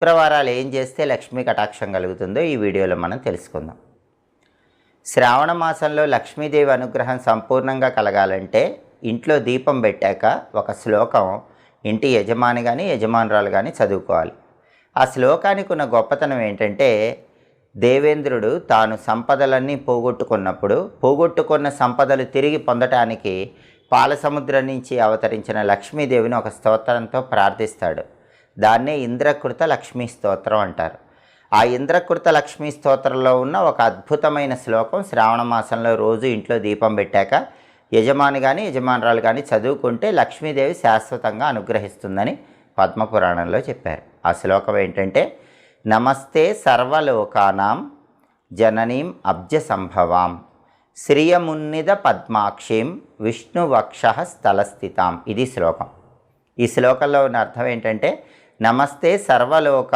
శుక్రవారాలు ఏం చేస్తే లక్ష్మీ కటాక్షం కలుగుతుందో ఈ వీడియోలో మనం తెలుసుకుందాం. శ్రావణ మాసంలో లక్ష్మీదేవి అనుగ్రహం సంపూర్ణంగా కలగాలంటే ఇంట్లో దీపం పెట్టాక ఒక శ్లోకం ఇంటి యజమాని కానీ యజమానురాలు కానీ చదువుకోవాలి. ఆ శ్లోకానికి ఉన్న గొప్పతనం ఏంటంటే, దేవేంద్రుడు తాను సంపదలన్నీ పోగొట్టుకున్న సంపదలు తిరిగి పొందటానికి పాలసముద్రం నుంచి అవతరించిన లక్ష్మీదేవిని ఒక స్తోత్రంతో ప్రార్థిస్తాడు. దాన్నే ఇంద్రకృత లక్ష్మీ స్తోత్రం అంటారు. ఆ ఇంద్రకృత లక్ష్మీ స్తోత్రంలో ఉన్న ఒక అద్భుతమైన శ్లోకం శ్రావణ మాసంలో రోజు ఇంట్లో దీపం పెట్టాక యజమాని కానీ యజమానురాలు కానీ చదువుకుంటే లక్ష్మీదేవి శాశ్వతంగా అనుగ్రహిస్తుందని పద్మపురాణంలో చెప్పారు. ఆ శ్లోకం ఏంటంటే, నమస్తే సర్వలోకానాం జననీం అబ్జ సంభవాం శ్రియమున్నిద పద్మాక్షీం విష్ణువక్ష స్థలస్థితాం. ఇది శ్లోకం. ఈ శ్లోకంలో ఉన్న అర్థం ఏంటంటే, నమస్తే సర్వలోక